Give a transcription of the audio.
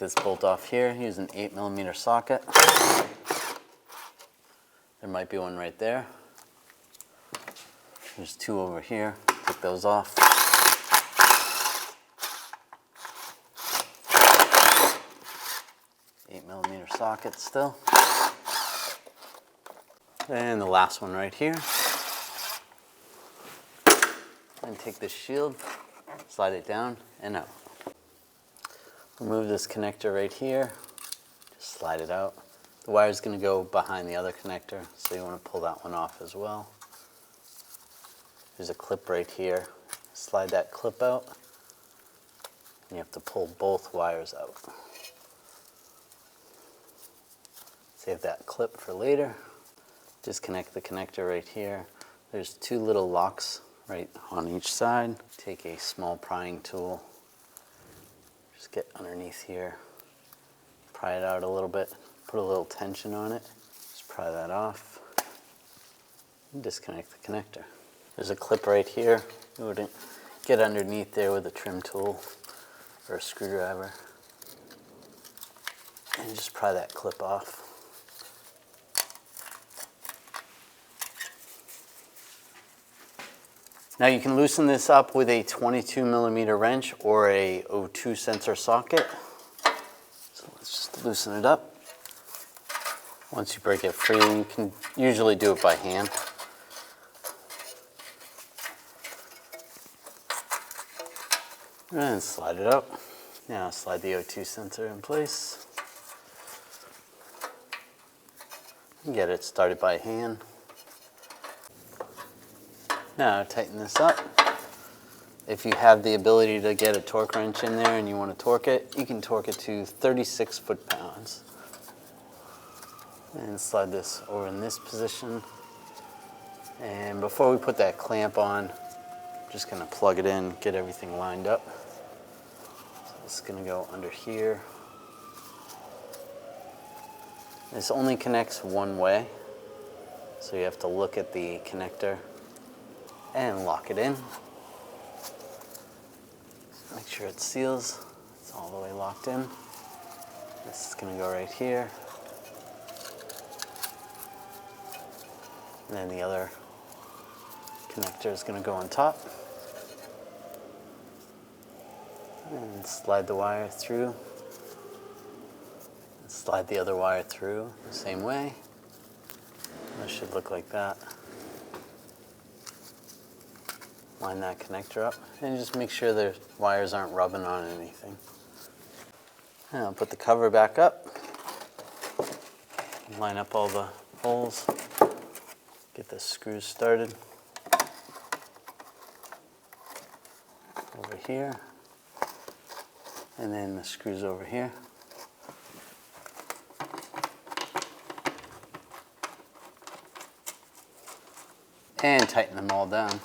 this bolt off here. Use an 8mm socket. There might be one right there. There's two over here. Take those off. 8mm socket still. And the last one right here. And take this shield, slide it down and out. Remove this connector right here. Just slide it out. The wire is going to go behind the other connector, so you want to pull that one off as well. There's a clip right here. Slide that clip out. And you have to pull both wires out. Save that clip for later. Disconnect the connector right here. There's two little locks right on each side. Take a small prying tool. Just get underneath here. Pry it out a little bit. Put a little tension on it. Just pry that off. And disconnect the connector. There's a clip right here. You wouldn't get underneath there with a trim tool or a screwdriver. And just pry that clip off. Now you can loosen this up with a 22mm wrench or a O2 sensor socket. So let's just loosen it up. Once you break it free, you can usually do it by hand. And slide it out. Now slide the O2 sensor in place. And get it started by hand. Now tighten this up. If you have the ability to get a torque wrench in there and you want to torque it, you can torque it to 36 foot-pounds. And slide this over in this position. And before we put that clamp on, I'm just going to plug it in, get everything lined up. So it's going to go under here. This only connects one way, so you have to look at the connector and lock it in. Make sure it seals. It's all the way locked in. This is going to go right here. And then the other connector is going to go on top. And slide the wire through. And slide the other wire through the same way. This should look like that. Line that connector up and just make sure the wires aren't rubbing on anything. And I'll put the cover back up. Line up all the holes. Get the screws started. Over here. And then the screws over here. And tighten them all down.